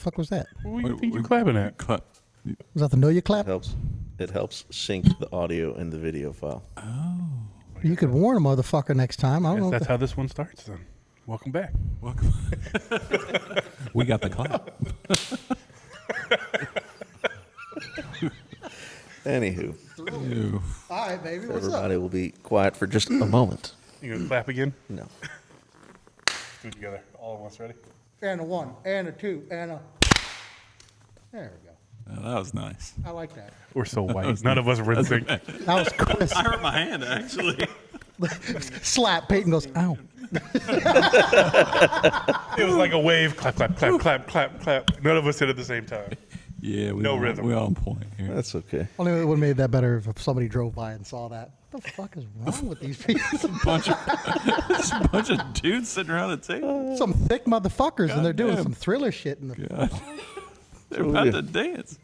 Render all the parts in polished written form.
fuck was that? What do you think you're clapping at? Was that the know you clap? It helps sync the audio and the video file. Oh. You could warn a motherfucker next time. I don't know. That's how this one starts then. Welcome back. Welcome. We got the clap. Anywho. All right, baby. What's Everybody will be quiet for just a moment. You gonna clap again? No. Do it together. All at once. Ready? And a 1, and a 2, and a... There we go. Oh, that was nice. I like that. We're so white. None of us were in sync. That was Chris. I hurt my hand, actually. Slap. Peyton goes, ow. It was like a wave. Clap, clap, clap, clap, clap, clap. None of us hit at the same time. Yeah, No rhythm. We're on point here. That's okay. Only it would have made that better if somebody drove by and saw that. What the fuck is wrong with these people? Bunch of dudes sitting around the table. Some thick motherfuckers, and they're doing damn. some thriller shit. In the God. They're about to dance.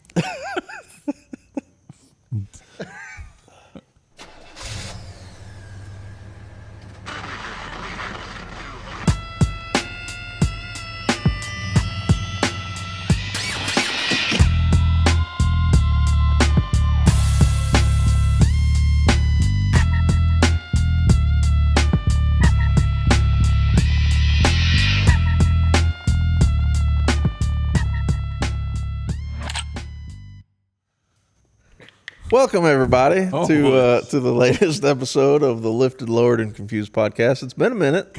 Welcome everybody to the latest episode of the Lifted, Lowered, and Confused podcast. It's been a minute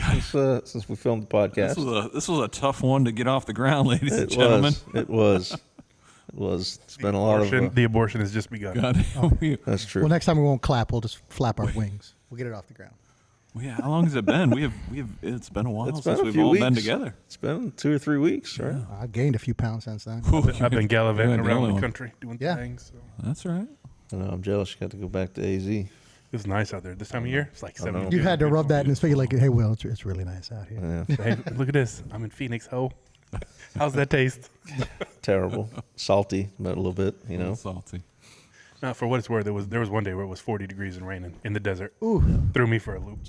since we filmed the podcast. This was a tough one to get off the ground, ladies and gentlemen. It was. It's been a lot of. The abortion has just begun. God, That's true. Well, next time we won't clap. We'll just flap our wings. We'll get it off the ground. yeah, how long has it been? It's been a while It's since been a we've few all weeks. been together. It's been 2 or 3 weeks, right? I've gained a few pounds since then. I've been gallivanting You're the around only the one. country doing Yeah. things. So. That's right. I know. I'm jealous. You got to go back to AZ. It was nice out there this time of year. It's like I know. 70. You had to rub that in his face, like, hey, Will, it's really nice out here. Yeah, Hey, look at this. I'm in Phoenix, ho. How's that taste? terrible, salty, but a little bit. You know. Salty. Not for what it's worth. There was one day where it was 40 degrees and raining in the desert. Ooh. Threw me for a loop.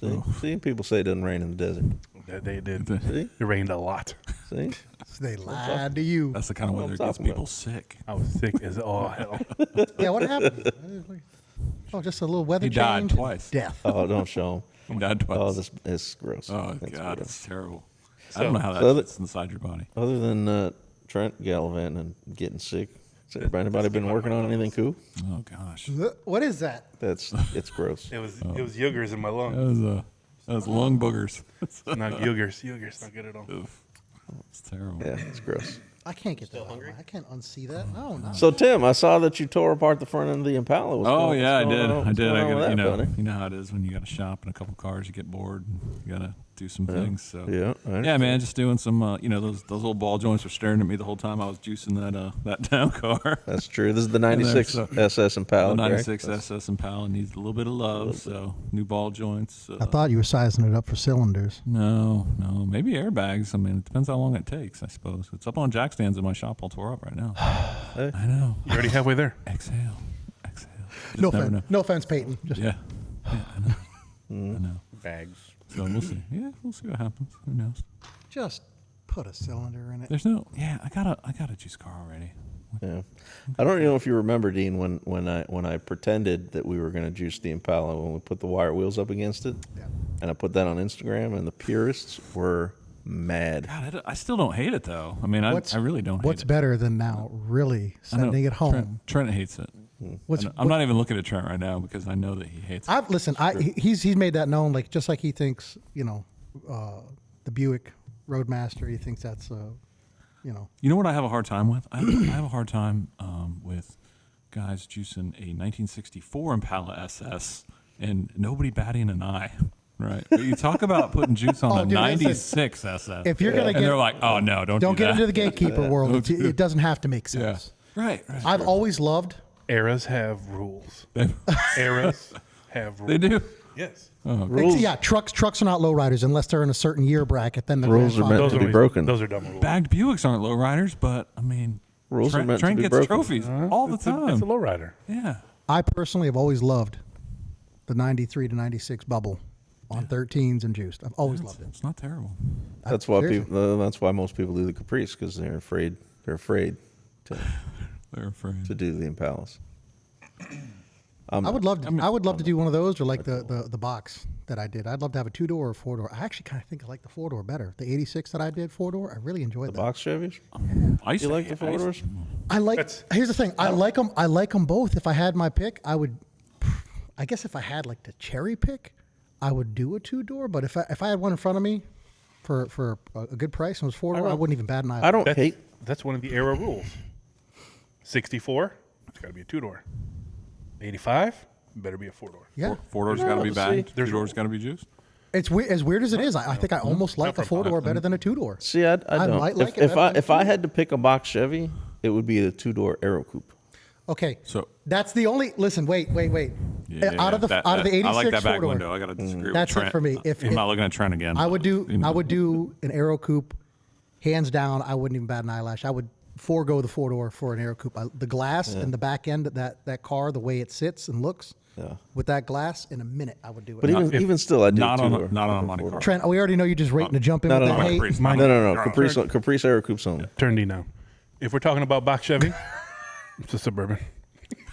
See, people say it doesn't rain in the desert. They did. See, It rained a lot. see. They lied to you. That's the kind of What weather I'm that gets talking people about. sick. I was sick as all hell. Yeah, what happened? Oh, just a little weather He change. died twice. Death. Oh, don't show 'em. He died twice. Oh, this is gross. Oh, That's God, gross. it's terrible. I So- don't know how that so fits inside your body. Other than Trent gallivanting and getting sick, has anybody been working on anything cool? Oh, gosh. What is that? It's gross. It was Yougers in my lungs. That was lung boogers. Not Yougers. Not good at all. It's terrible. Yeah, it's gross. I can't get that out of my- I can't unsee that. No, no. So Tim, I saw that you tore apart the front end of the Impala. Oh yeah, I did. What's I did. going I on with got, that, buddy? you know how it is when you got to shop in a couple cars, you get bored. And you got to do some things. So Yeah, man, just doing some. Those old ball joints were staring at me the whole time I was juicing that town car. That's true. This is the '96 so- SS Impala. The correct? 96 SS Impala needs a little bit of love. So new ball joints. I thought you were sizing it up for cylinders. No, maybe airbags. I mean, it depends how long it takes. I suppose it's up on jack stands in my shop, all tore up right now. Hey. I know. You're already halfway there. Exhale. Just No never offense. know. No offense, Peyton. Just Yeah, I know. I know. Bags. So we'll see. Yeah, we'll see what happens. Who knows? Just put a cylinder in it. There's no. Yeah, I got a juice car already. Yeah. I don't know if you remember, Dean, when I pretended that we were going to juice the Impala when we put the wire wheels up against it, Yeah. and I put that on Instagram, and the purists were mad. God, I still don't hate it though. I mean, I really don't hate What's it. better than now really I know. sending it home? Trent hates it. I'm not even looking at Trent right now because I know that he hates it. He's made that known, like just like he thinks, the Buick Roadmaster. He thinks that's You know what I have a hard time with? I have a hard time with guys juicing a 1964 Impala SS and nobody batting an eye. Right. But you talk about putting juice on a dude, 96 SS. If you're gonna and get- they're like, oh no, don't don't do get that. into the gatekeeper world. It doesn't have to make Yeah. sense. Right. I've always loved. Eras have rules. Eras have rules. They do. Yes. Rules, Yeah, trucks are not lowriders unless they're in a certain year bracket. Then the Rules are meant to be broken. Those are dumb rules. Bagged Buicks aren't lowriders, but I mean, Rules are meant to Trent be gets broken. trophies all the It's time. a lowrider. Yeah. I personally have always loved the 93 to 96 bubble on 13s and juiced. I've always loved it. It's not terrible. That's why Seriously. That's why most people do the Caprice because they're afraid They're afraid They're afraid. to do the Impalas. I would love to. I would love to do one of those, or like the box that I did. I'd love to have a 2-door or 4-door. I actually kind of think I like the 4-door better. The '86 that I did 4-door, I really enjoyed that. Box Chevys? I used You to like the 4-doors? I like. Here's the thing. I like them. I like them both. If I had my pick, I would. I guess if I had like the cherry pick, I would do a 2-door. But if I had one in front of me, for a good price and was 4-door, I wouldn't even bat an eye. I don't hate. That's one of the era rules. 64, it's got to be a 2-door. 85, better be a 4-door. Yeah, 4-doors got to be bagged. There's- 2-doors got to be juiced. it's weird. As weird as it is, I think I almost like a 4-door better than a 2-door. See, I don't. might like if it better if I had to pick a box Chevy, it would be a 2-door Aero Coupe. Okay, So that's the only. Listen, wait. yeah, out of the 86 I like that back 4-door, window. I got to disagree. That's with it Trent. for me. I'm not looking at Trent again. I would do. You know. I would do an Aero Coupe, hands down. I wouldn't even bat an eyelash. I would forego the 4-door for an Aero Coupe. The glass and the back end of that car, the way it sits and looks, with that glass, in a minute I would do it. But even still, I do Not a on 2-door. not on a Monte Carlo. Trent, we already know you're just rating to jump in No, with no, that no. hate. Caprice. No. Caprice Aero Coupes only. Turn D now. If we're talking about box Chevy, it's a Suburban.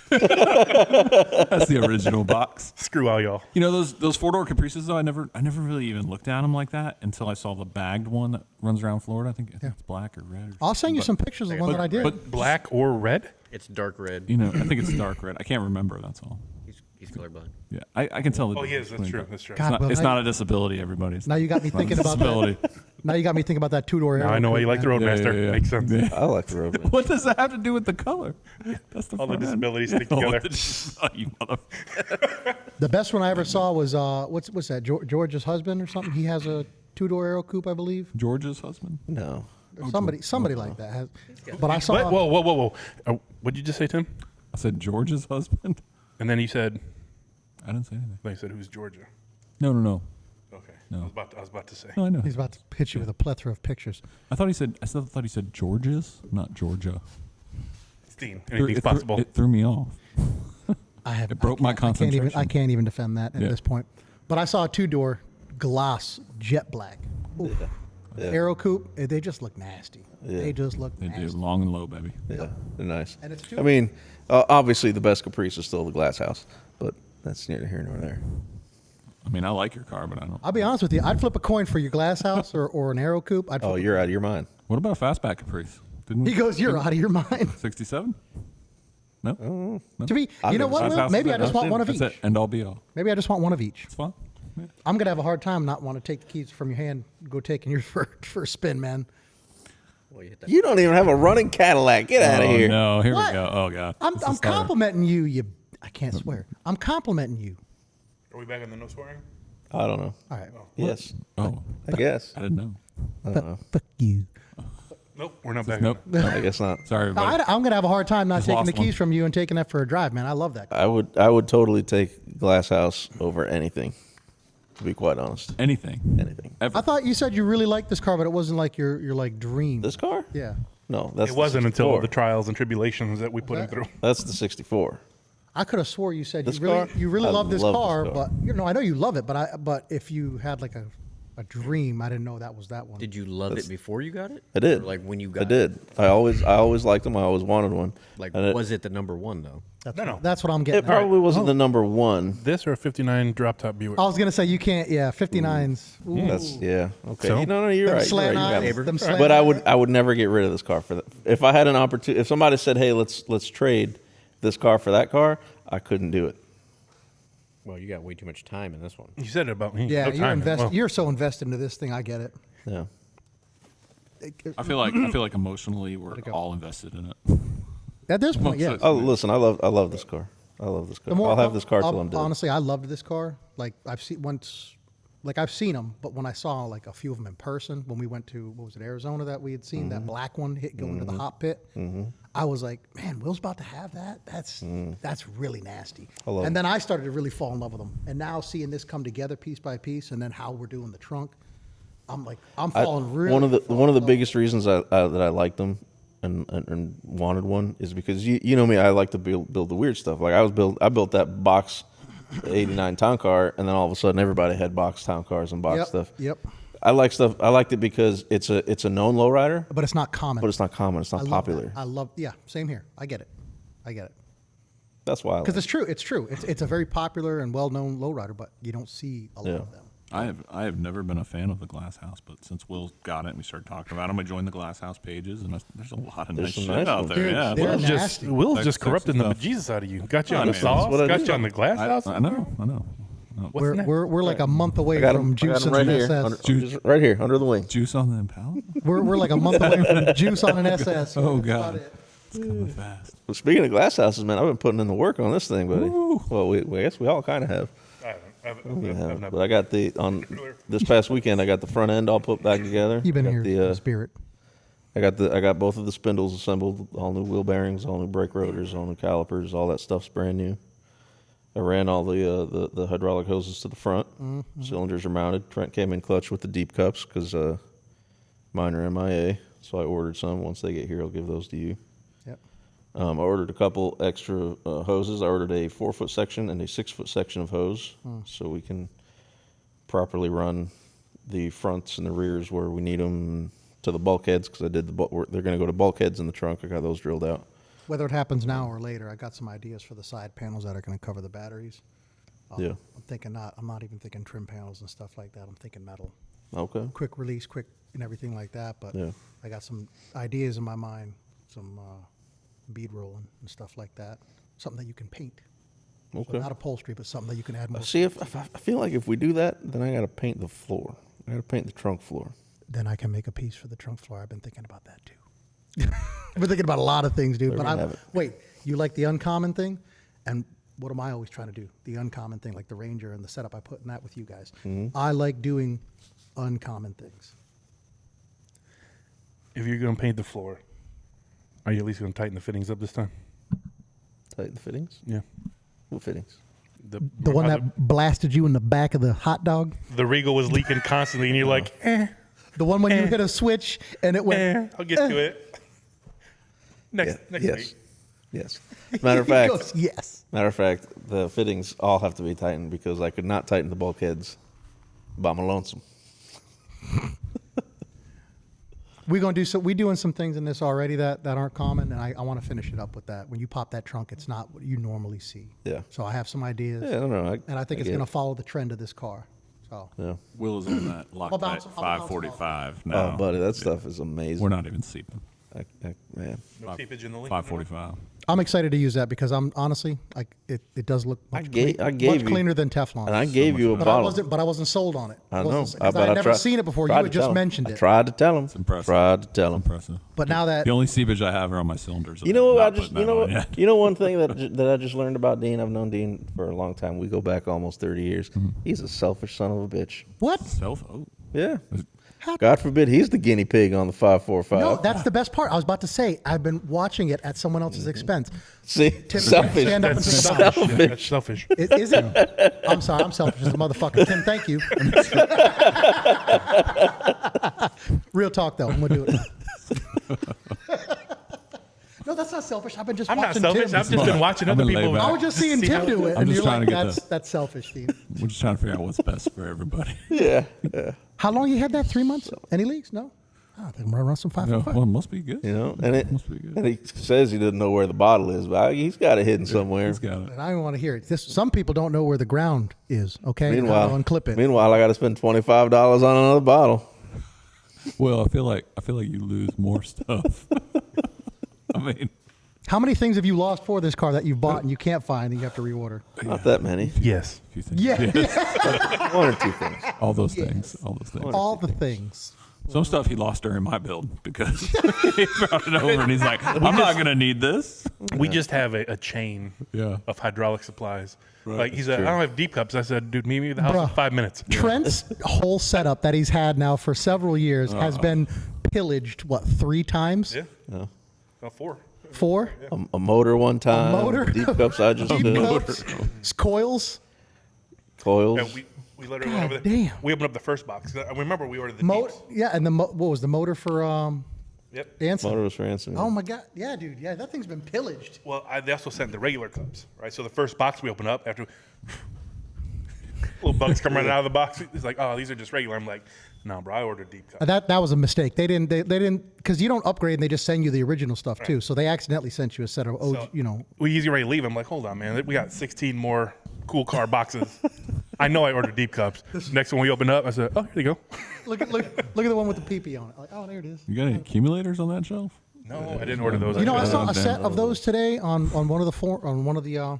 That's the original box. Screw all y'all. You know those 4-door Caprices though. I never really even looked at them like that until I saw the bagged one that runs around Florida. I think it's black or red. I'll send you some pictures of the one that I did. But Black or red? It's dark red. you know, I think it's dark red. I can't remember. That's all. He's colorblind. Yeah, I can tell the Oh, he difference is. That's between true. them. That's true. God, It's well, not a disability, everybody. It's now you got me not a thinking about disability. that. Now you got me thinking about that 2-door. Now Aero I know why Coupe, you like the man. Roadmaster. Yeah. Makes sense. I like the Roadmaster. What does that have to do with the color? That's the All the front end. disabilities stick Oh, together. you mother. The best one I ever saw was what's that? George's husband or something. He has a 2-door Aero Coupe, I believe. George's husband. No. Somebody like that has. But I saw. What? Whoa. What did you just say, Tim? I said George's husband. And then you said, I didn't say anything. then you said, who's Georgia? No. Okay. No. I was about to say. No, I know. He's about to hit you with a plethora of pictures. I thought he said George's, not Georgia. Steen. It Anything's possible. It threw me off. It broke my concentration. I can't even defend that at Yeah. this point. But I saw a 2-door gloss jet black. Oof. Yeah. Aero Coupe. They just look nasty. Yeah. They just look They do nasty. long and low, baby. Yeah, they're nice. And it's I mean, obviously the best Caprice is still the Glass House, but that's neither here nor there. I mean, I like your car, but I don't. I'll be honest with you. I'd flip a coin for your glass house or an Aero Coupe. I'd Oh, flip you're out of your mind. What about a fastback Caprice? Didn't He goes, "You're out of your mind." 67? No. To be, I've you know never what? seen Will? Fast Maybe I House just want one of each. That's it. End all be all. Maybe I just want one of each. It's fun. Yeah. I'm gonna have a hard time not want to take the keys from your hand, go taking yours for a spin, man. Well, you hit that. You don't even have a running Cadillac. Get out of Oh, here. no. Here What? we go. Oh, God. I'm This is starting. complimenting you. I can't swear. I'm complimenting you. Are we back on the no swearing? I don't know. All right. Yes, Oh, I guess. I didn't know. I don't know. Fuck you. Nope. We're not back. Nope. I guess not. Sorry, everybody. I'm gonna have a hard time not Just taking the lost one. keys from you and taking that for a drive, man. I love that. I would totally take Glass House over anything. To be quite honest, Anything. anything. Ever. I thought you said you really liked this car, but it wasn't like your like dream. This car? Yeah. No, that's It the wasn't until 64. the trials and tribulations that we put him through. That's the 64. I could have swore you said This you really car? you really I love this love this car, car. but you know I know you love it, but if you had like a dream, I didn't know that was that one. Did you love it before you got it? I did. Or like when you got I did. I always liked them. I always wanted one. Like, And was it the number one though? No. That's what I'm getting. it probably at. wasn't the number one. This or a 59 drop top Buick? I was gonna say you can't. Yeah, 59s. Ooh. That's Okay. So? No, you're Them right. slant You're right. eyes, You got me. them slant But eyes. I would never get rid of this car for that. If I had an opportunity, if somebody said, "Hey, let's trade this car for that car," I couldn't do it. Well, you got way too much time in this one. You said it about me. Yeah, No time. Well, you're so invested into this thing. I get it. Yeah. I feel like emotionally we're all invested in it. At this point, yeah. Oh, listen, I love this car. I love this car. I'll have this car till I'm dead. Honestly, I loved this car. Like I've seen them, but when I saw like a few of them in person, when we went to Arizona that we had seen that black one go into the hot pit, I was like, man, Will's about to have that. That's really nasty. love And then I started to really fall in love with them. And now seeing this come together piece by piece, and then how we're doing the trunk, I'm like, I'm falling really. one of the falling in love. biggest reasons that I liked them and wanted one is because you know me, I like to build the weird stuff. Like I built that box '89 town car, and then all of a sudden everybody had box town cars and box stuff. Yep. I like stuff. I liked it because it's a known lowrider, But it's not common. but it's not common. It's not I love popular. that. I love. Yeah, same here. I get it. That's why. Because it's true. It's true. It's a very popular and well-known lowrider, but you don't see a lot of them. I have never been a fan of the Glass House, but since Will got it and we started talking about them, I joined the Glass House pages, and there's a lot of nice some shit nice out ones. there. Dude, Yeah, they're Will's nasty. Will's Sex- just corrupting sexy the stuff. bejesus out of you. Got you on I the mean, sauce. what I Got do. you on the glass house. I know. What's next? We're like a month away I got from him juice right and an here, SS. just right here under the wing. Juice on the Impala? We're like a month away from juice on an SS. Oh, That's God. about it. It's coming fast. Well, speaking of glass houses, man, I've been putting in the work on this thing, buddy. Woo. Well, I guess we all kind of have. I haven't. But I got this past weekend. I got the front end all put back together. You've been I got here, in spirit. I got both of the spindles assembled, all new wheel bearings, all new brake rotors, all new calipers, all that stuff's brand new. I ran all the hydraulic hoses to the front. Mm-hmm. Cylinders are mounted. Trent came in clutch with the deep cups because mine are MIA, so I ordered some. Once they get here, I'll give those to you. Yep. I ordered a couple extra hoses. I ordered a 4-foot section and a 6-foot section of hose, so we can properly run the fronts and the rears where we need them to the bulkheads. Because they're going to go to bulkheads in the trunk. I got those drilled out. Whether it happens now or later, I got some ideas for the side panels that are going to cover the batteries. Yeah. I'm thinking not. I'm not even thinking trim panels and stuff like that. I'm thinking metal, Okay. quick release, quick and everything like that. But Yeah. I got some ideas in my mind, some bead rolling and stuff like that. Something that you can paint. Okay. So not upholstery, but something that you can add more. See, if I feel like if we do that, then I got to paint the floor. I got to paint the trunk floor. Then I can make a piece for the trunk floor. I've been thinking about that too. I've been thinking about a lot of things, dude. There But we have it. wait, you like the uncommon thing? And what am I always trying to do? The uncommon thing, like the Ranger and the setup I put in that with you guys. Mm-hmm. I like doing uncommon things. If you're going to paint the floor, are you at least going to tighten the fittings up this time? Tighten the fittings? Yeah. What fittings? The one that blasted you in the back of the hot dog? the Regal was leaking constantly, and you're like, The one when you hit a switch and it went. I'll get to it. Next yes. week. Yes. Matter of He fact, goes, yes. the fittings all have to be tightened because I could not tighten the bulkheads by my lonesome. We're doing some things in this already that aren't common, and I want to finish it up with that. When you pop that trunk, it's not what you normally see. Yeah. So I have some ideas. Yeah, I don't know. And I think it's get going it. to follow the trend of this car. So Yeah. Will is on that I'll bounce- Loctite I'll bounce 545 Oh, now. buddy, that stuff is amazing. We're not even seeping. Man. No seepage in the link. 545. I'm excited to use that because I'm honestly like it does look much, I gave much you- cleaner than Teflon. And I gave you a but bottle. I wasn't sold on it. I know. Because I but had never tried- seen it before. tried You to had just tell him. mentioned I it. tried to tell him. impressive. Tried to tell him. Impressive. But now that The only seepage I have are on my cylinders. You know what? I'm not putting that on yet. You know one thing that I just learned about Dean. I've known Dean for a long time. We go back almost 30 years. Mm-hmm. He's a selfish son of a bitch. what? Oh, Yeah. God forbid he's the guinea pig on the 545. No, that's the best part. I was about to say I've been watching it at someone else's expense. See, Tim, selfish. stand up and That's say selfish. something. Yeah, that's selfish. Is it? I'm sorry. I'm selfish as a motherfucker. Tim, thank you. Real talk, though. I'm going to do it. No, that's not selfish. I've been just I'm not watching selfish. Tim. I've just been watching I've other been laid people. back. I was just seeing see Tim how- do it, I'm and just you're trying like, to get that's selfish, Dean. we're just trying to figure out what's best for everybody. Yeah. How long you had that? 3 months? Any leaks? No. Oh, I think I'm around some 5 No, for 5. well, it must be good. You know, and Must be good. and he says he doesn't know where the bottle is, but he's got it hidden somewhere. He's got it. And I don't want to hear it. Some people don't know where the ground is. Okay. Meanwhile, I'll unclip it. I got to spend $25 on another bottle. Well, I feel like you lose more stuff. I mean, How many things have you lost for this car that you bought and you can't find and you have to reorder? Not that many. Yes. a few things. Yeah. One or two things. All those things. All those things. All the things. Some stuff he lost during my build because he brought it over and he's like, I'm not going to need this. We just have a chain Yeah. of hydraulic supplies. Right. Like he said, I don't have deep cups. I said, dude, meet me at the house Bruh. in 5 minutes. Trent's whole setup that he's had now for several years has been pillaged, 3 times? Yeah. Oh, 4. 4? A motor one time. motor? Deep cups I just Deep did. cups, coils. Coils. Yeah, we literally went over God there. damn. We opened up the first box. I remember we ordered the Motor, deeps. yeah, and what was the motor for Yep. Anson? Motor was for Anson. Oh my God, yeah, dude, yeah, that thing's been pillaged. Well, they also sent the regular cups, right? So the first box we opened up after Little bugs come running out of the box. He's like, oh, these are just regular. I'm like, no, bro, I ordered deep cup. That was a mistake. They didn't because you don't upgrade and they just send you the original stuff too. So they accidentally sent you a set of So, you we easy ready to leave. I'm like, hold on, man. We got 16 more cool car boxes. I know I ordered deep cups. Next one we opened up, I said, oh, here you go. look at the one with the pee on it. Like, oh, there it is. You got any accumulators on that shelf? No, I didn't order those. You know, I saw a damn. set of those today on one of the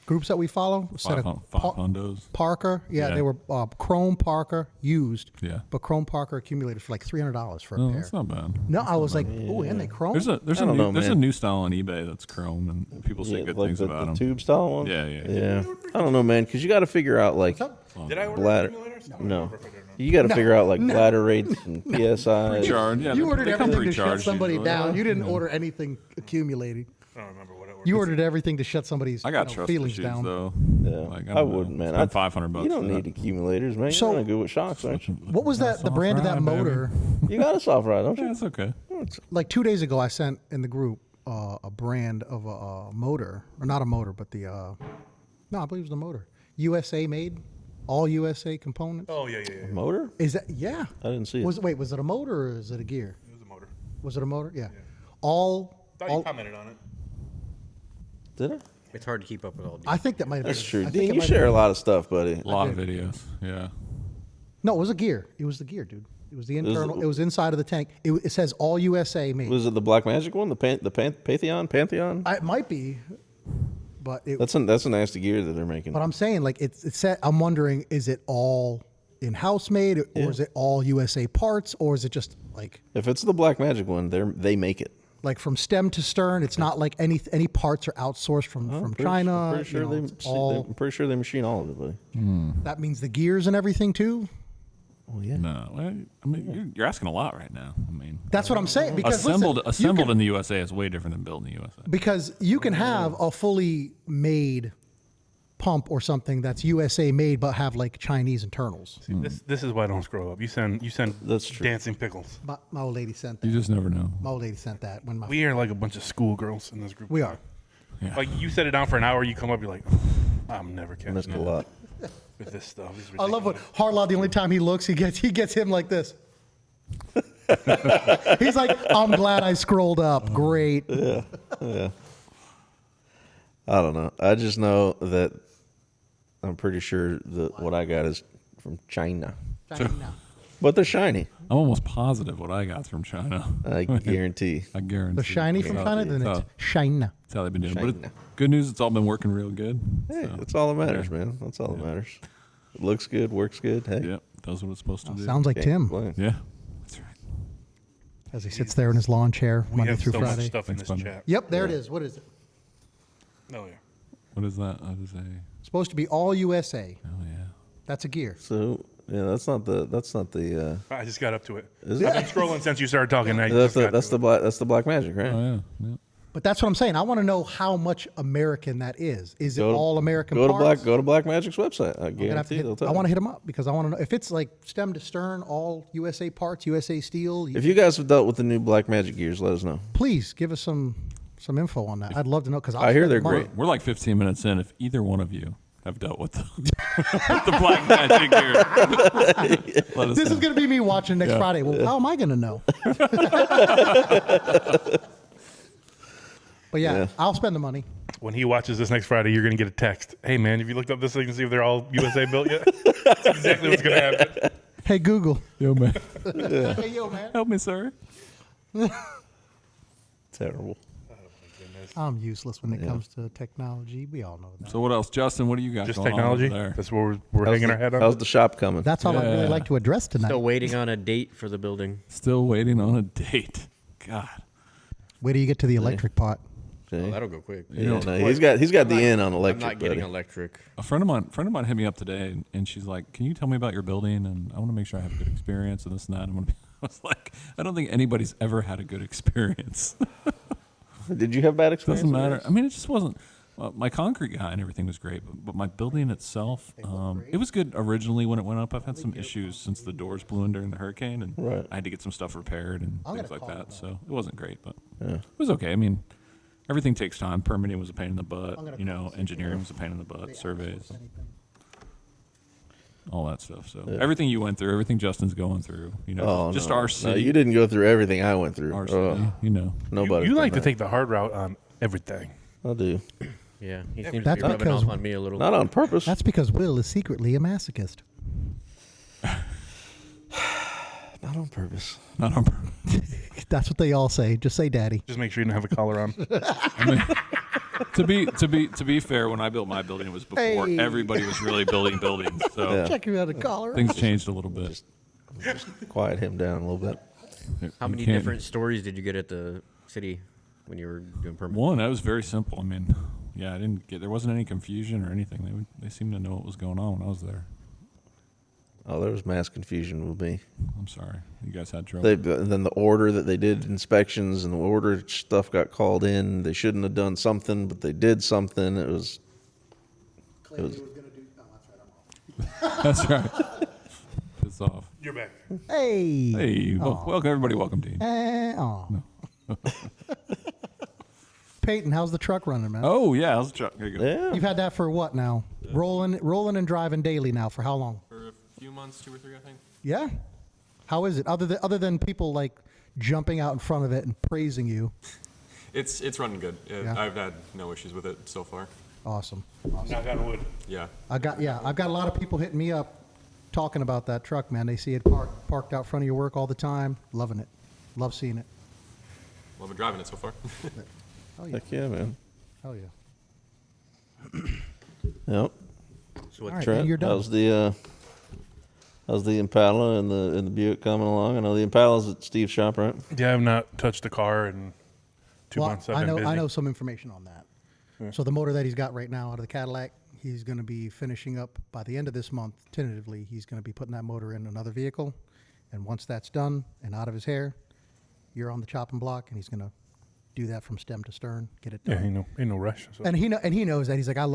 groups that we follow. A set of Five hundos. Parker. Yeah, Yeah. they were Chrome Parker used. Yeah. But Chrome Parker accumulated for like $300 for a Oh, pair. that's not bad. No, I was like, oh, and they Chrome. There's a I don't know, there's a man. new style on eBay that's chrome, and people say good like things the about them. tube style one. Yeah. I don't know, man, because you got to figure out like Did I order bladder. accumulators? I don't No, remember if I did or not. you got to figure out like bladder rates and psi. Pre-charged. Yeah, You they- ordered they come everything to shut pre-charged somebody usually. down. You didn't order anything accumulating. I don't remember what I ordered. You ordered everything to shut somebody's I got trust feelings issues down. though. Yeah, Like, I don't know. wouldn't, man. Spend $500. You don't for need that. accumulators, man. So- You're gonna go with shocks, aren't you? What was that? The Soft brand of that ride, baby. motor? You got a soft ride, don't Yeah, you? it's okay. Like 2 days ago, I sent in the group a brand of a motor, or not a motor, but the no, I believe it was the motor. USA made, all USA components. Oh, yeah. Motor? Is that yeah? I didn't see it. Was it a motor or is it a gear? It was a motor. Was it a motor? Yeah. All. Thought you commented on it. Did I? It's hard to keep up with all. I think that might have been. That's true. I think Dean, it you might share have a lot of stuff, buddy. A lot of videos. Yeah. No, it was a gear. It was the gear, dude. It was the internal. It was inside of the tank. It says all USA made. Was it the Black Magic one? The Pantheon? It might be, but it. That's a nasty gear that they're making. But I'm saying, like, it's set. I'm wondering, is it all in-house made, or is it all USA parts, or is it just like If it's the Black Magic one, they make it. from stem to stern? It's not like any parts are outsourced from China. I'm pretty sure it's all. I'm pretty sure they machine all of it, buddy. That means the gears and everything too. Well, yeah. No, I mean you're asking a lot right now. I mean, That's what I'm saying. Because listen, you assembled can- in the USA is way different than built in the USA. because you can have a fully made pump or something that's USA made, but have like Chinese internals. See, this is why I don't scroll up. You send That's true. dancing pickles. My old lady sent You that. just never know. My old lady sent that when my We are like a bunch of schoolgirls in this group. we are. Yeah. Like you set it down for an hour, you come up, you're like, I'm never catching Missed a up lot. with this stuff. It's I love what ridiculous. Harlaw. The only time he looks, he gets him like this. He's like, I'm glad I scrolled up. Great. I don't know. I just know that I'm pretty sure that what I got is from China. China. But they're shiny. I'm almost positive what I got from China. I guarantee. I guarantee. The shiny from China, then it's China. That's how they've been doing. But China. good news, it's all been working real good. Hey, so, that's all that matters, man. That's all that matters. It looks good, works good. Hey, yeah, does what it's supposed to do. Sounds like can't Tim complain. Yeah, that's right. as he sits there in his lawn chair We Monday have through so much Friday. stuff in Thanks, this buddy. chat. Yep, there it is. What is it? Oh, yeah. What is that? That is a. Supposed to be all USA. Oh yeah. That's a gear. So yeah, that's not the. I just got up to it. Is I've it? been scrolling since you started talking. I That's just got that's to the it. black that's the Black Magic, right? Oh yeah. But that's what I'm saying. I want to know how much American that is. Is it Go to- all American Go to parts? Black Magic's website. I I'm gonna have to guarantee hit- they'll tell I you. want to hit them up because I want to know if it's like stem to stern, all USA parts, USA steel. If you guys have dealt with the new Black Magic gears, let us know. Please give us some info on that. I'd love to know because I hear they're great. We're like 15 minutes in. If either one of you have dealt with the, with the Black Magic gear, let us This know. is going to be me watching next Yeah. Friday. Well, how am I going to know? But yeah, Yeah. I'll spend the money. When he watches this next Friday, you're going to get a text. Hey, man, have you looked up this thing to see if they're all USA built yet? That's exactly what's going to happen. Hey, Google. Yo man, Hey, yo, man. help me, sir. Terrible. I'm useless when it comes to technology. We all know that. So what else, Justin? What do you got? Just going technology. on over there? That's what we're hanging our head on. How's the shop coming? That's all I'd really Yeah. like to address tonight. Still waiting on a date for the building. Still waiting on a date. God. Wait till you get to the electric pot. Okay. Oh, that'll go quick. Yeah, no, he's got the in on I'm electric. not getting buddy. electric. A friend of mine hit me up today, and she's like, "Can you tell me about your building? And I want to make sure I have a good experience and this and that." I was like, "I don't think anybody's ever had a good experience. Did you have bad experience? Doesn't matter. I mean, it just wasn't. My concrete guy and everything was great, but my building itself, it was good originally when it went up. I've had some issues since the doors blew in during the hurricane, and Right. I had to get some stuff repaired and I'm things gonna like call that. them So it wasn't great, but Yeah. it was okay. I mean, everything takes time. Permitting was a pain in the butt. I'm gonna You know, call them. engineering was a pain in the butt. Surveys. all that stuff. So everything you went through, everything Justin's going through, just no. our No, city. you didn't go through everything I went through. Our city, Nobody. You like to that. take the hard route on everything. I do. Yeah, he seems to That's be rubbing because- off on me a little. Not on purpose. That's because Will is secretly a masochist. Not on purpose. Not on purpose. That's what they all say. Just say daddy. Just make sure you don't have a collar on. I mean, to be fair, when I built my building, it was before Hey. everybody was really building buildings. So Yeah. Check you out a collar. things changed a little bit. Quiet him down a little bit. How You many can't- different stories did you get at the city when you were doing permits? One, that was very simple. I mean, yeah, there wasn't any confusion or anything. They seemed to know what was going on when I was there. Oh, there was mass confusion with me. I'm sorry, you guys had trouble. Then the order that they did inspections and the order stuff got called in. They shouldn't have done something, but they did something. It was That's right. Piss off. You're back. Hey. Hey, welcome everybody. Welcome, Dean. Peyton, how's the truck running, man? Oh yeah, how's the truck? There you go. yeah. You've had that for what now? Rolling and driving daily now for how long? For a few months, 2 or 3, I think. Yeah. How is it? Other than people like jumping out in front of it and praising you. It's running good. Yeah. I've had no issues with it so far. Awesome. Knock on wood. Yeah. I've got a lot of people hitting me up talking about that truck, man. They see it parked out front of your work all the time. Loving it. Love seeing it. Loving driving it so far. Oh yeah. Heck yeah, man. Oh yeah. Yep. So what, All right, Trent, and you're done. how's the Impala and the Buick coming along? I know the Impala's at Steve's shop, right? Yeah, I've not touched the car in 2 months. I've been busy. I know some information on that. So the motor that he's got right now out of the Cadillac, he's going to be finishing up by the end of this month. Tentatively, he's going to be putting that motor in another vehicle, and once that's done and out of his hair, you're on the chopping block, and he's going to do that from stem to stern, get it done. Yeah, ain't no rush. So. And he knows that. He's like, I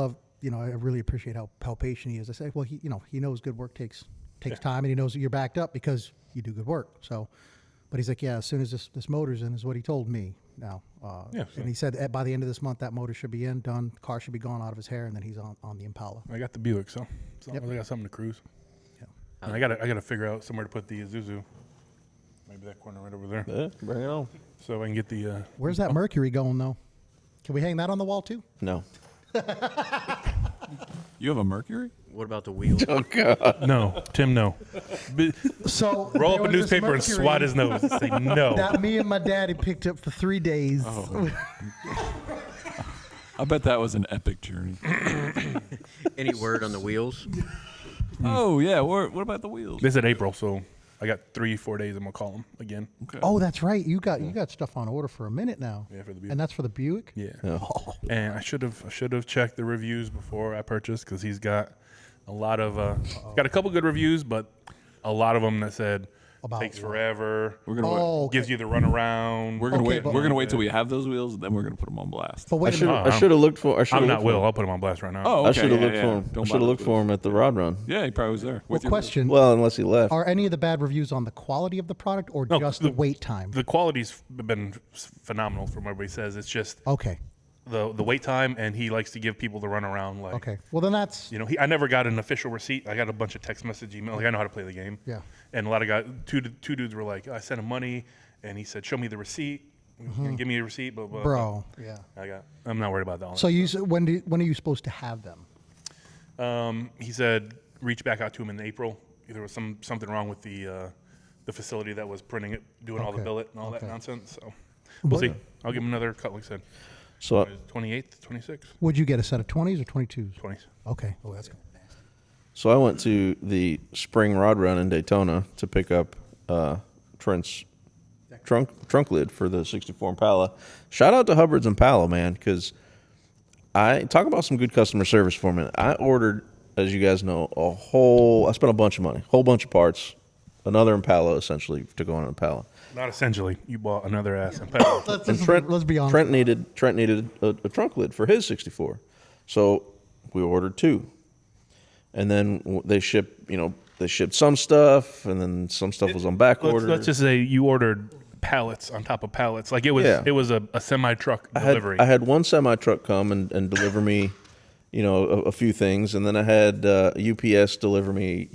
really appreciate how patient he is. I say, well, he knows good work takes time, and he knows that you're backed up because you do good work. So, but he's like, yeah, as soon as this motor's in, is what he told me now. Yeah, and he said by the end of this month, that motor should be in, done, the car should be gone out of his hair, and then he's on the Impala. I got the Buick, so as long Yep. as I got something to cruise. Yeah. And I gotta figure out somewhere to put the Isuzu. Maybe that corner right over there, Yeah, bring it on. so I can get the. Where's that Mercury going though? Can we hang that on the wall too? No. You have a Mercury? what about the wheels? Oh God. No, Tim, no. So Roll there up a was this newspaper and Mercury swat his nose. And say no. that me and my daddy picked up for 3 days. Oh. I bet that was an epic journey. Any word on the wheels? Oh yeah, what about the wheels? This is April, so I got 3-4 days. I'm gonna call him again. Okay. Oh, that's right. You got stuff on order for a minute now. Yeah, for the Buick. And that's for the Buick. Yeah. Yeah. And I should have checked the reviews before I purchased because he's got a lot of got a couple good reviews, but a lot of them that said About takes what? forever. We're gonna Oh, okay. Gives you the runaround. we're gonna Okay, wait. but- We're gonna wait till we have those wheels, and then we're gonna put them on blast. But I wait a should minute. I should have looked for. I should I'm have not looked Will. for. I'll put him on blast right now. Oh, I okay, should have yeah, looked yeah. for him. I Don't should buy have looked those for him at the Rod Run. Yeah, he probably was there. Well, with your- question: Well, unless he left. Are any of the bad reviews on the quality of the product or No, just the wait time? The quality's been phenomenal from what everybody says. It's just Okay. the wait time, and he likes to give people the runaround. Like, Okay. Well, then that's you know, I never got an official receipt. I got a bunch of text message email. Like, I know how to play the game. Yeah. And a lot of guys, two dudes were like, I sent him money, and he said, show me the receipt. Give me a receipt, blah, blah, bro. Yeah. I'm not worried about that one. So when are you supposed to have them? He said, reach back out to him in April. There was something wrong with the facility that was printing it, doing all the Okay. billet and all that Okay. nonsense. So we'll see. I'll give him another cut, like I said. So 28th, 26th, Would you get a set of 20s or 22s? 20s. Okay. Oh, that's good. So I went to the spring rod run in Daytona to pick up Trent's trunk lid for the 64 Impala. Shout out to Hubbard's Impala, man, because I talk about some good customer service for me. I ordered, as you guys know, I spent a bunch of money, whole bunch of parts, another Impala essentially to go on an Impala. Not essentially. You bought another ass and pedal. And Trent, let's be honest. Trent needed a trunk lid for his 64, so we ordered 2, and then they shipped some stuff, and then some stuff was on back order. Let's just say you ordered pallets on top of pallets. Like it was Yeah. it was a semi truck delivery. I had one semi truck come and deliver me a few things, and then I had UPS deliver me,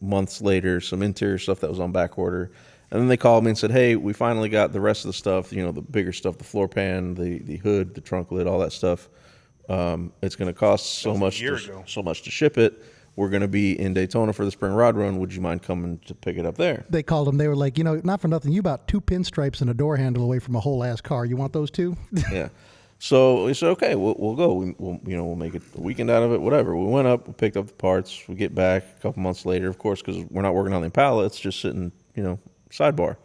months later, some interior stuff that was on back order. And then they called me and said, "Hey, we finally got the rest of the stuff, the bigger stuff, the floor pan, the hood, the trunk lid, all that stuff. It's going to cost so much to ship it. We're going to be in Daytona for the spring rod run. Would you mind coming to pick it up there?" They called them. They were like, not for nothing. You about 2 pinstripes and a door handle away from a whole ass car. You want those too? Yeah. So we said, okay, we'll go. We'll make it a weekend out of it, whatever. We went up, we picked up the parts. We get back a couple months later, of course, because we're not working on the Impala. It's just sitting, sidebar.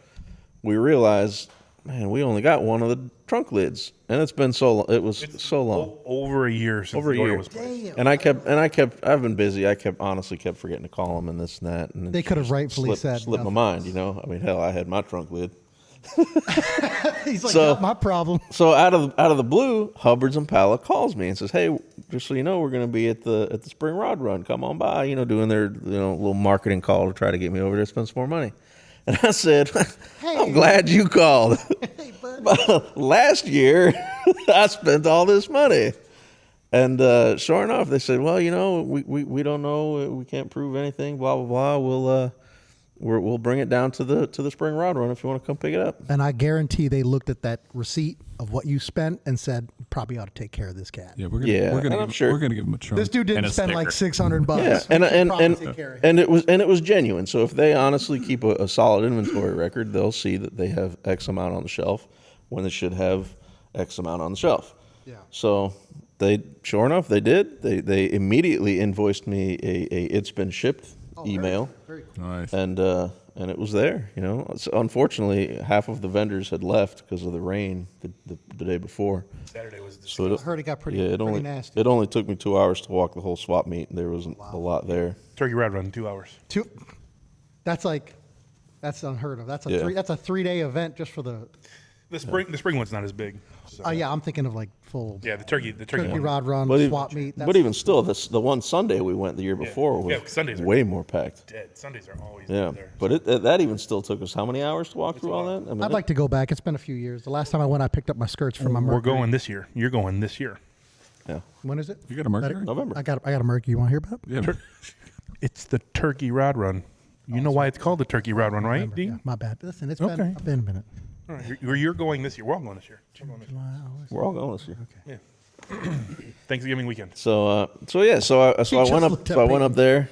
We realized, man, we only got one of the trunk lids, and it's been so long. It was so long. Over a year since the order was placed. And I've been busy. I honestly kept forgetting to call them and this and that. And They could have rightfully said slipped my mind, I mean, hell, I had my trunk lid. He's like, So- not my problem. So out of the blue, Hubbard's Impala calls me and says, "Hey, just so you know, we're going to be at the spring rod run. Come on by." Doing their little marketing call to try to get me over there to spend some more money. And I said, "I'm glad you called. Hey, buddy. Last year, I spent all this money." And sure enough, they said, "Well, we don't know. We can't prove anything. Blah blah blah. We'll bring it down to the spring rod run if you want to come pick it up." And I guarantee they looked at that receipt of what you spent and said, probably ought to take care of this cat. Yeah, we're and gonna I'm sure- give him a trunk. This dude and didn't a spend like sticker. $600. Yeah, We should probably take care of him. and it was genuine. So if they honestly keep a solid inventory record, they'll see that they have X amount on the shelf when they should have X amount on the shelf. Yeah. So sure enough, they did. They immediately invoiced me a it's been shipped email, Very cool. Nice. and it was there. So unfortunately, half of the vendors had left because of the rain the day before. Saturday was the So I heard it got pretty it only nasty. it only took me 2 hours to walk the whole swap meet, and there wasn't a lot there. turkey rod run, 2 hours. That's unheard of. That's a Yeah. that's a 3-day event just for the. The spring one's not as big. So. Yeah, I'm thinking of like full Yeah, the turkey turkey one. rod run, But swap meet. But even still, the one Sunday we went the year before Yeah, was Sundays are way more packed. Dead. Sundays are always Yeah, there. but that even still took us how many hours to walk through all that? I mean, I'd like to go back. It's been a few years. The last time I went, I picked up my skirts from my We're Mercury. going this year. You're going this year. yeah. When is it? You got a Mercury? November. I got a Mercury. You want to hear about it? Yeah. It's the turkey rod run. You know why it's called the turkey rod run, right, November. Dean? Yeah, my bad. Listen, it's Okay. been a minute. All right, you're going this year. We're all going this year. We're all going this year. Yeah. Thanksgiving weekend. So I just looked at went up there.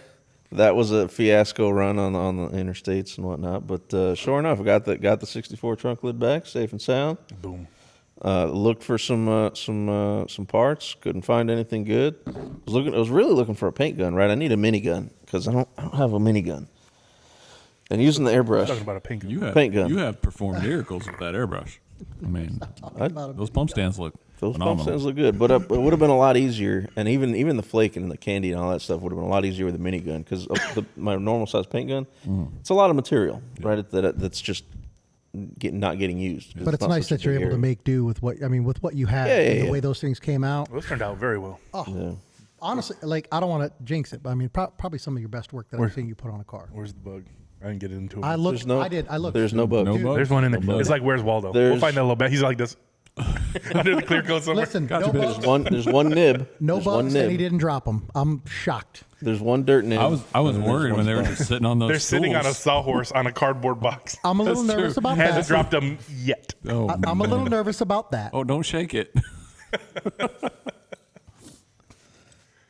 That was a fiasco run on the interstates and whatnot. But sure enough, I got the 64 trunk lid back, safe and sound. Boom. Looked for some parts. Couldn't find anything good. I was really looking for a paint gun. Right, I need a minigun because I don't have a minigun. And using the airbrush. Talking about a pink. Paint gun. You have performed miracles with that airbrush. I mean, those pump stands look Those phenomenal. pump stands look good, but it would have been a lot easier, and even the flaking and the candy and all that stuff would have been a lot easier with a minigun because my normal size paint gun, it's a lot of material, right? That's just not getting used. But it's not nice such a that you're big able to area. make do with what you had. Yeah, and yeah, the way yeah. those things came out. Well, this turned out very well. Yeah. Honestly, like I don't want to jinx it, but I mean probably some of your best work that I've seen you put on a car. Where's the bug? I didn't get into it. I looked. I looked. There's no bug. No bug. There's one in there. No bug. It's like, where's Waldo? We'll There's- find that little bit. He's like this. Under the clear coat somewhere. Listen, Gotcha, no bitch. bugs, There's one nib. no There's one bugs, and he nib. didn't drop them. I'm shocked. There's one dirt nib. I was and then there's worried one when they were spot. just sitting on those They're sitting on a stools. sawhorse on a cardboard box. I'm a little That's nervous true. about Hasn't that. dropped them yet. Oh, I'm a little man. nervous about that. Oh, don't shake it.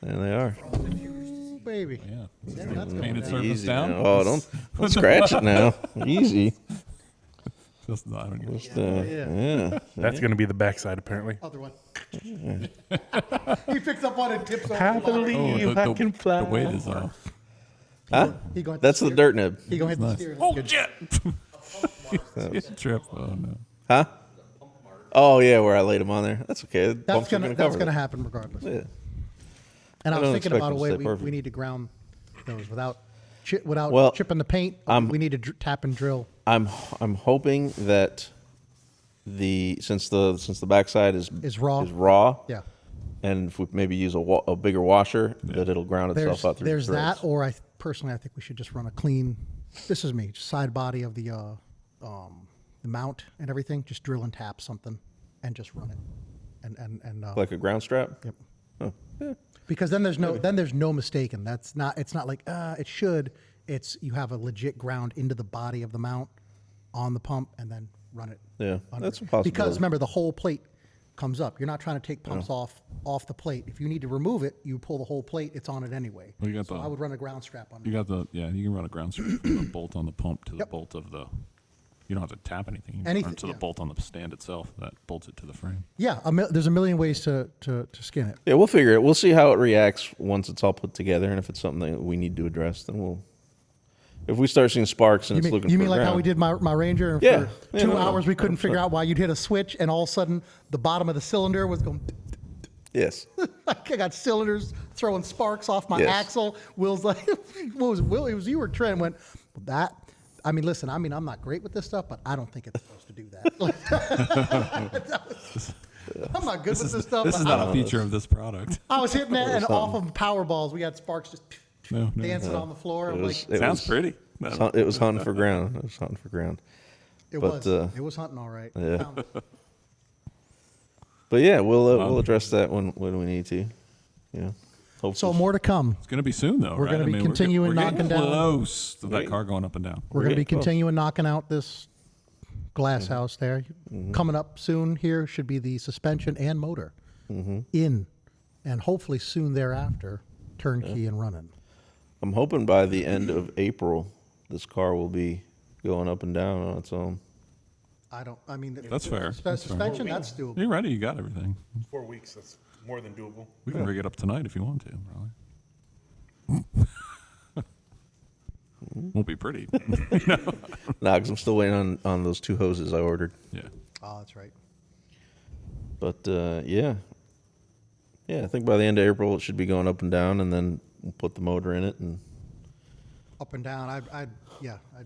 There they are. Ooh, baby. Yeah. That's Painted going surface Easy down. now. Oh, don't scratch it now. Easy. Just, I don't even. Just, yeah. That's going to be the backside, apparently. Other one. He picks up one and tips over. I the ladder. believe I can fly. The weight is off. Huh? He gonna hit That's the steer- dirt nib. He gonna hit the Nice. steering. Oh, Good. shit. It's a trip. Oh, no. Huh? Oh yeah, where I laid them on there. That's okay. The That's bumps are gonna cover that's gonna it. happen regardless. Yeah. And I I was don't thinking expect about a them to way stay we perfect. need to ground those without Well, chipping the paint. We need to tap and drill. I'm hoping that since the backside is raw. Yeah. and if we maybe use a bigger washer, that it'll ground itself out through There's the threads. that, or I think we should just run a clean. This is me, just side body of the mount and everything. Just drill and tap something, and just run it, and like a ground strap. Yep. Oh, Because then there's no mistaking. It's not like it should. It's you have a legit ground into the body of the mount on the pump and then run it. Yeah, under. that's a possibility. Because remember, the whole plate comes up. You're not trying to take pumps off the plate. If you need to remove it, you pull the whole plate. It's on it anyway. Well, you got so I would run a ground strap on. You got the you can run a ground strap from the bolt on the pump to the bolt of the. You don't have to tap anything. You Anything, run to the bolt on the stand itself that bolts it to the frame. Yeah, there's a million ways to skin it. Yeah, we'll figure it. We'll see how it reacts once it's all put together, and if it's something that we need to address, then we'll. If we start seeing sparks and You it's mean, looking you for mean like ground, how we did my Ranger? And Yeah. For Yeah, 2 no, hours, we couldn't figure 100%. out why you'd hit a switch, and all of a sudden, the bottom of the cylinder was going. Yes. I got cylinders throwing sparks off my Yes. axle. Will's like, what was Will? It was you or Trent went, that. I mean, listen, I'm not great with this stuff, but I don't think it's supposed to do that. I'm not good with this stuff. This is not a feature of this product. I was hitting that, and off of power balls, we had sparks just No, dancing on the floor. I'm like, Sounds pretty. It was hunting for ground. It was hunting for ground. it but, was hunting all right. yeah. Found it. But yeah, we'll address that when we need to. Yeah. Hopefully. So more to come. It's going to be soon, though. We're right? gonna be continuing we're knocking getting down- close to that Right. car going up and down. We're going to be getting close. continuing knocking out this glass house there. Coming up soon here should be the suspension and motor in, and hopefully soon thereafter, turnkey and running. I'm hoping by the end of April, this car will be going up and down on its own. I mean, That's fair. That's fair. suspension, that's doable. You're ready. You got everything. 4 weeks. That's more than doable. We can rig it up tonight if you want to. Probably. Won't be pretty. Nah, because I'm still waiting on those 2 hoses I ordered. Yeah. Oh, that's right. But yeah, I think by the end of April it should be going up and down, and then we'll put the motor in it. And Up and down. I'd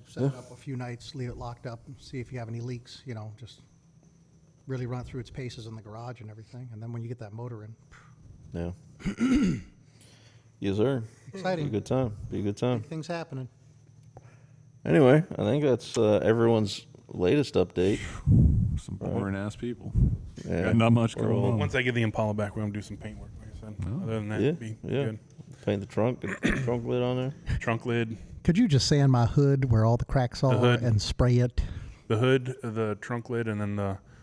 set it up a few nights, leave it locked up, and see if you have any leaks. Just really run it through its paces in the garage and everything. And then when you get that motor in, yeah, yes sir. Exciting. Be a good time. Be a good time. things happening. Anyway, I think that's everyone's latest update. Some boring ass people. Yeah. Got not much We're going all- on. Once I get the Impala back, we're going to do some paint work, like I said. Other than that, Yeah, be yeah. good. Paint the trunk, get the trunk lid on there. Trunk lid, Could you just sand my hood where all the cracks are hood. and spray it? the hood, the trunk lid, and then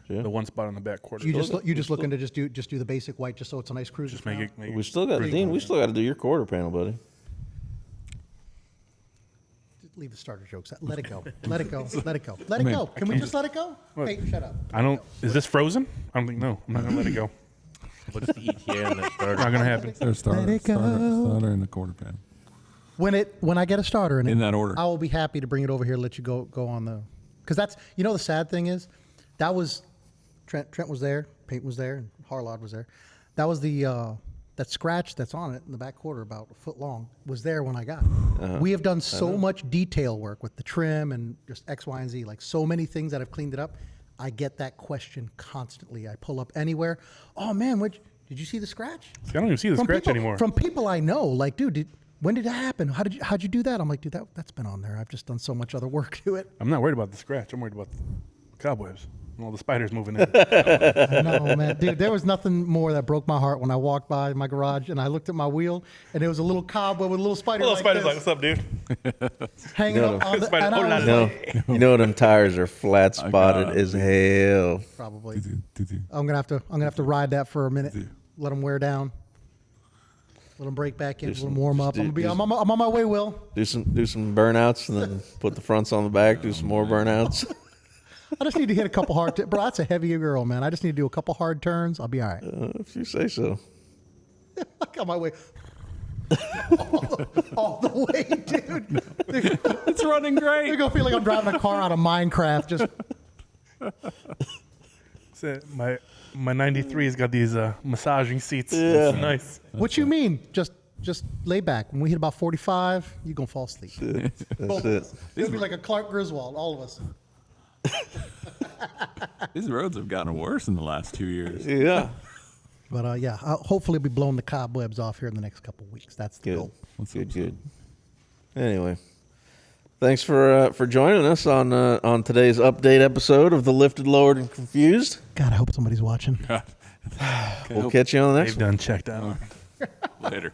Yeah. the one spot on the back quarter. You just looking to just do the basic white, just so it's a nice cruiser. Just make it. Make We it still got Dean. We still got to do your quarter panel, buddy. Leave the starter jokes. Let it go. Let it go. Let it go. Let it go. Can we just let it go? Hey, shut up. I don't. Is this frozen? I don't think. No, I'm not gonna let it go. What's the ETA on that starter? Not gonna happen. There's starter, Let it go. starter in the quarter pan. When I get a starter in it, In that order. I will be happy to bring it over here. Let you go on the, because that's the sad thing is, that was Trent was there, paint was there, and Harlod was there. That was the that scratch that's on it in the back quarter, about a foot long, was there when I got it. We have done so much detail work with the trim and just X, Y, and Z, like so many things that have cleaned it up. I get that question constantly. I pull up anywhere. Oh man, did you see the scratch? I don't even see the scratch people, anymore. From people I know, like, dude, when did it happen? How'd you do that? I'm like, dude, that's been on there. I've just done so much other work to it. I'm not worried about the scratch. I'm worried about the cobwebs and all the spiders moving in. No, man, dude, there was nothing more that broke my heart when I walked by my garage and I looked at my wheel and there was a little cobweb with a little spider. Little spider's like, this, "What's up, dude?" hanging No, up on the. Spider- And I oh, la, was la. like, You know them tires are flat spotted it. as hell. probably. Do-do. I'm gonna have to ride that for a minute. Let them wear down. Let them break back in. Just- Let them warm up. just do- I'm on my way, Will. Do some burnouts and then put the fronts on the back. Do some more burnouts. I just need to hit a couple hard. Bro, that's a heavier girl, man. I just need to do a couple hard turns. I'll be all right. If you say so. I got my way. all the way, dude. It's running great. You're gonna feel like I'm driving a car out of Minecraft. Just My 93's got these massaging seats. Yeah. It's nice. what you mean? Just lay back. When we hit about 45, you're gonna fall asleep. That's it. It'll be like a Clark Griswold, all of us. These roads have gotten worse in the last 2 years. Yeah. But yeah, I'll hopefully be blowing the cobwebs off here in the next couple of weeks. That's the Good. goal. Good. Anyway, thanks for joining us on today's update episode of the Lifted, Lowered, and Confused. God, I hope somebody's watching. We'll catch you on the next They've done checked out. Later.